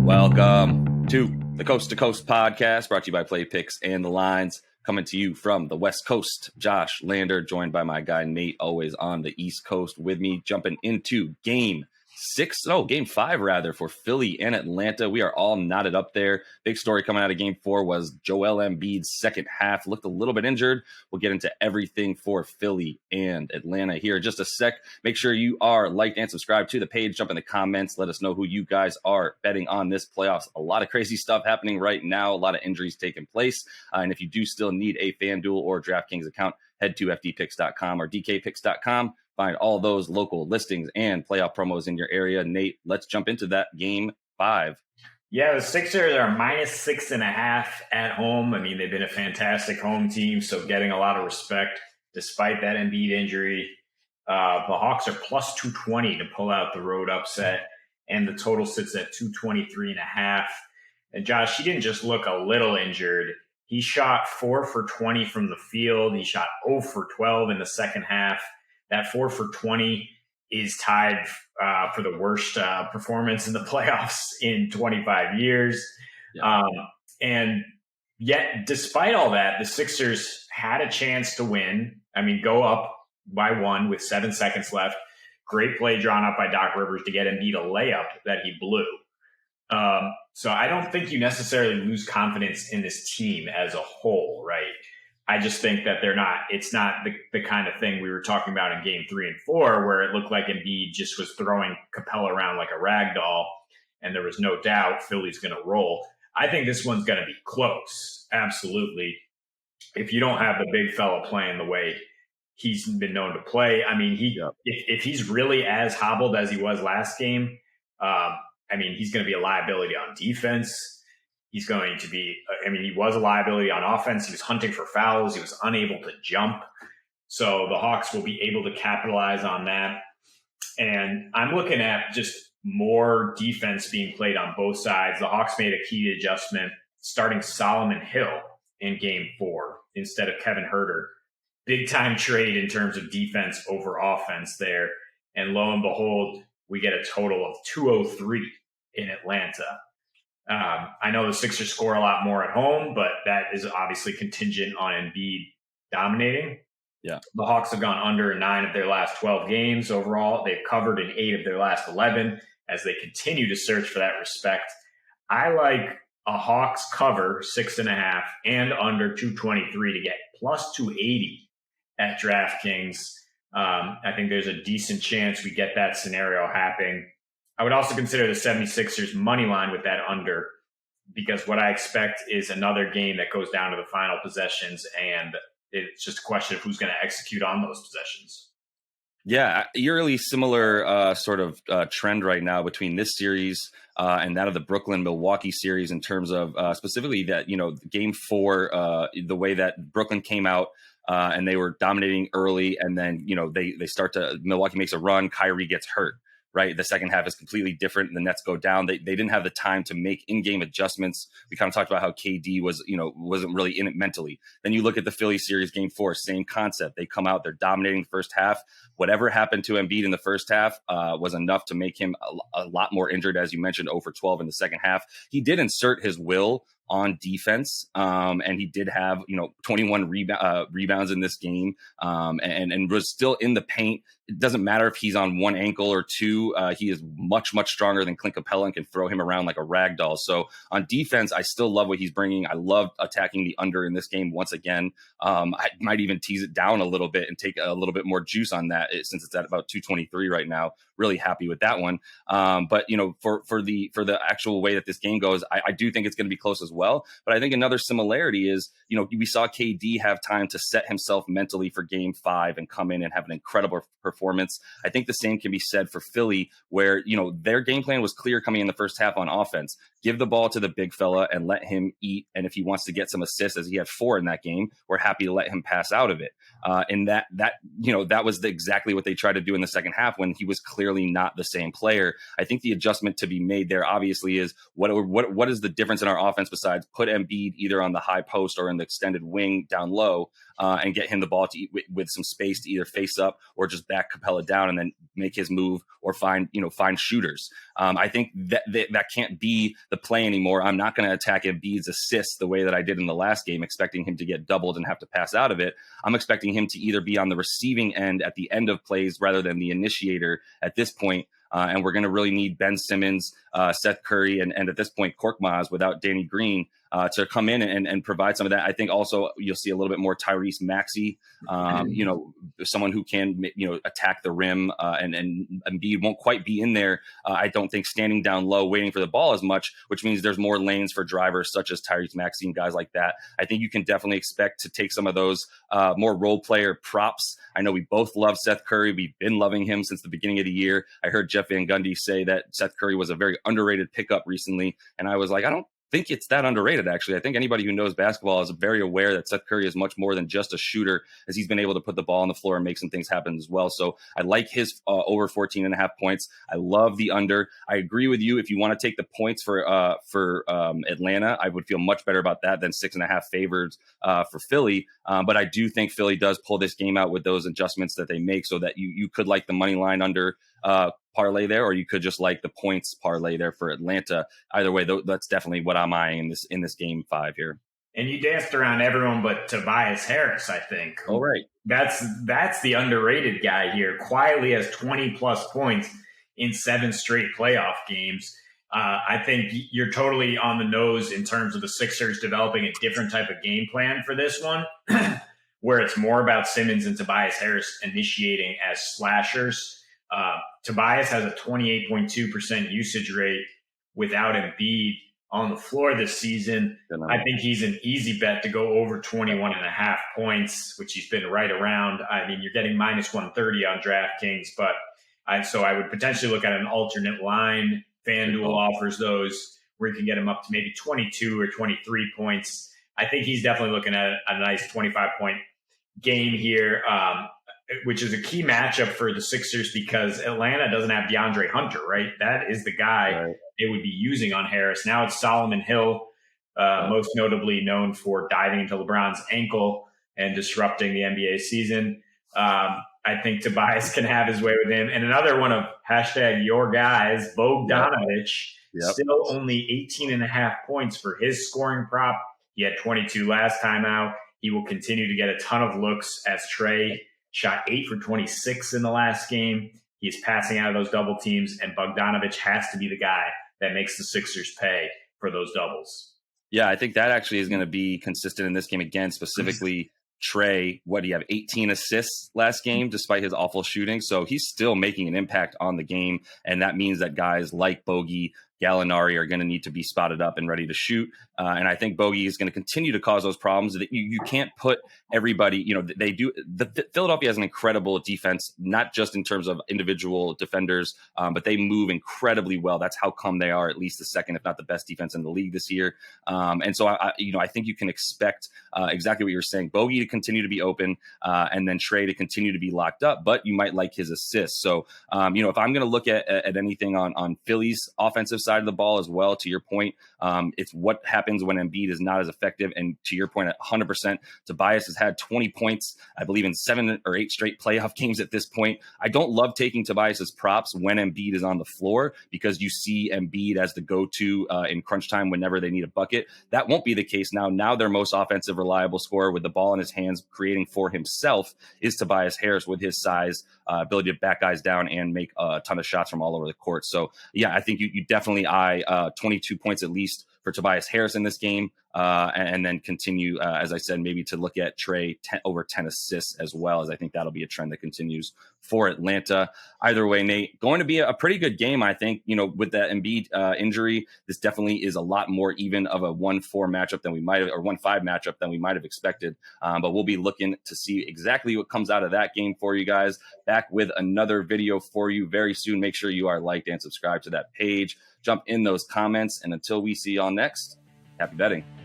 Welcome to the Coast to Coast podcast, brought to you by Play Picks and the Lines. Coming to you from the West Coast, Josh Lander, joined by my guy Nate, always on the East Coast with me, jumping into game 5 rather, for Philly and Atlanta. We are all knotted up there. Big story coming out of game 4 was Joel Embiid's second half. Looked a little bit injured. We'll get into everything for Philly and Atlanta here in just a sec. Make sure you are liked and subscribed to the page. Jump in the comments. Let us know who you guys are betting on this playoffs. A lot of crazy stuff happening right now. A lot of injuries taking place. And if you do still need a FanDuel or DraftKings account, head to fdpicks.com or dkpicks.com. Find all those local listings and playoff promos in your area. Nate, let's jump into that game 5. Yeah, the Sixers are -6.5 at home. I mean, they've been a fantastic home team, so getting a lot of respect despite that Embiid injury. The Hawks are plus 220 to pull out the road upset, and the total sits at 223.5. And Josh, he didn't just look a little injured. He shot 4 for 20 from the field. He shot 0 for 12 in the second half. That 4 for 20 is tied for the worst performance in the playoffs in 25 years. Yeah. And yet, despite all that, the Sixers had a chance to win. I mean, go up by 1 with 7 seconds left. Great play drawn up by Doc Rivers to get Embiid a layup that he blew. So I don't think you necessarily lose confidence in this team as a whole, right? I just think that it's not the kind of thing we were talking about in game 3 and 4, where it looked like Embiid just was throwing Capella around like a rag doll, and there was no doubt Philly's going to roll. I think this one's going to be close. Absolutely. If you don't have the big fella playing the way he's been known to play, I mean, if he's really as hobbled as he was last game, I mean, he's going to be a liability on defense. He's going to be, he was a liability on offense. He was hunting for fouls. He was unable to jump. So the Hawks will be able to capitalize on that. And I'm looking at just more defense being played on both sides. The Hawks made a key adjustment, starting Solomon Hill in game 4 instead of Kevin Huerter. Big time trade in terms of defense over offense there. And lo and behold, we get a total of 203 in Atlanta. I know the Sixers score a lot more at home, but that is obviously contingent on Embiid dominating. Yeah. The Hawks have gone under in 9 of their last 12 games overall. They've covered in 8 of their last 11 as they continue to search for that respect. I like a Hawks cover 6.5 and under 223 to get plus 280 at DraftKings. I think there's a decent chance we get that scenario happening. I would also consider the 76ers money line with that under, because what I expect is another game that goes down to the final possessions, and it's just a question of who's going to execute on those possessions. Yeah, eerily similar sort of trend right now between this series and that of the Brooklyn-Milwaukee series in terms of specifically that, game 4, the way that Brooklyn came out and they were dominating early, and then, Milwaukee makes a run, Kyrie gets hurt. Right. The second half is completely different. The Nets go down. They didn't have the time to make in-game adjustments. We kind of talked about how KD wasn't really in it mentally. Then you look at the Philly series game 4, same concept. They come out, they're dominating the first half. Whatever happened to Embiid in the first half was enough to make him a lot more injured, as you mentioned, 0 for 12 in the second half. He did insert his will on defense, and he did have 21 rebounds in this game, and was still in the paint. It doesn't matter if he's on 1 ankle or 2. He is much stronger than Clint Capella and can throw him around like a rag doll. So on defense, I still love what he's bringing. I love attacking the under in this game once again. I might even tease it down a little bit and take a little bit more juice on that, since it's at about 223 right now. Really happy with that one. But for the actual way that this game goes, I do think it's going to be close as well. But I think another similarity is, we saw KD have time to set himself mentally for game 5 and come in and have an incredible performance. I think the same can be said for Philly, where, their game plan was clear coming in the first half on offense. Give the ball to the big fella and let him eat. And if he wants to get some assists, as he had 4 in that game, we're happy to let him pass out of it. And that was exactly what they tried to do in the second half when he was clearly not the same player. I think the adjustment to be made there obviously is what is the difference in our offense besides put Embiid either on the high post or in the extended wing down low, and get him the ball with some space to either face up or just back Capella down and then make his move or find shooters. I think that can't be the play anymore. I'm not going to attack Embiid's assists the way that I did in the last game, expecting him to get doubled and have to pass out of it. I'm expecting him to either be on the receiving end at the end of plays rather than the initiator at this point. And we're going to really need Ben Simmons, Seth Curry, and at this point, Korkmaz without Danny Green to come in and provide some of that. I think also you'll see a little bit more Tyrese Maxey, someone who can, attack the rim and Embiid won't quite be in there. I don't think standing down low, waiting for the ball as much, which means there's more lanes for drivers such as Tyrese Maxey and guys like that. I think you can definitely expect to take some of those more role player props. I know we both love Seth Curry. We've been loving him since the beginning of the year. I heard Jeff Van Gundy say that Seth Curry was a very underrated pickup recently. And I was like, I don't think it's that underrated, actually. I think anybody who knows basketball is very aware that Seth Curry is much more than just a shooter, as he's been able to put the ball on the floor and make some things happen as well. So I like his over 14.5 points. I love the under. I agree with you. If you want to take the points for Atlanta, I would feel much better about that than 6.5 favored for Philly. But I do think Philly does pull this game out with those adjustments that they make, so that you could like the money line under parlay there, or you could just like the points parlay there for Atlanta. Either way, that's definitely what I'm eyeing in this game 5 here. And you danced around everyone but Tobias Harris, I think. Oh, right. That's the underrated guy here. Quietly has 20-plus points in 7 straight playoff games. I think you're totally on the nose in terms of the Sixers developing a different type of game plan for this one, where it's more about Simmons and Tobias Harris initiating as slashers. Tobias has a 28.2% usage rate without Embiid on the floor this season. I think he's an easy bet to go over 21.5 points, which he's been right around. I mean, you're getting minus 130 on DraftKings, but so I would potentially look at an alternate line. FanDuel offers those where you can get him up to maybe 22 or 23 points. I think he's definitely looking at a nice 25-point game here, which is a key matchup for the Sixers because Atlanta doesn't have DeAndre Hunter, right? That is the guy they would be using on Harris. Now it's Solomon Hill, most notably known for diving into LeBron's ankle and disrupting the NBA season. I think Tobias can have his way with him. And another one of #your guys, Bogdanovic, still only 18.5 points for his scoring prop. He had 22 last time out. He will continue to get a ton of looks as Trae shot 8 for 26 in the last game. He's passing out of those double teams, and Bogdanovic has to be the guy that makes the Sixers pay for those doubles. Yeah, I think that actually is going to be consistent in this game again, specifically Trae. What do you have? 18 assists last game, despite his awful shooting. So he's still making an impact on the game. And that means that guys like Bogey, Gallinari are going to need to be spotted up and ready to shoot. And I think Bogey is going to continue to cause those problems. That you can't put everybody, they do. Philadelphia has an incredible defense, not just in terms of individual defenders, but they move incredibly well. That's how come they are at least the second, if not the best defense in the league this year. And so, I think you can expect exactly what you're saying. Bogey to continue to be open and then Trae to continue to be locked up, but you might like his assists. So, if I'm going to look at anything on Philly's offensive side of the ball as well, to your point, it's what happens when Embiid is not as effective. And to your point, at 100%, Tobias has had 20 points, I believe, in 7 or 8 straight playoff games at this point. I don't love taking Tobias's props when Embiid is on the floor because you see Embiid as the go-to in crunch time whenever they need a bucket. That won't be the case now. Now their most offensive, reliable scorer with the ball in his hands, creating for himself, is Tobias Harris with his size, ability to back guys down and make a ton of shots from all over the court. So, yeah, I think you definitely eye 22 points at least for Tobias Harris in this game, and then continue, as I said, maybe to look at Trae over 10 assists as well, as I think that'll be a trend that continues for Atlanta. Either way, Nate, going to be a pretty good game, I think. With that Embiid injury, this definitely is a lot more even of a 1-4 matchup than we might have, or 1-5 matchup than we might have expected. But we'll be looking to see exactly what comes out of that game for you guys. Back with another video for you very soon. Make sure you are liked and subscribed to that page. Jump in those comments. And until we see y'all next, happy betting.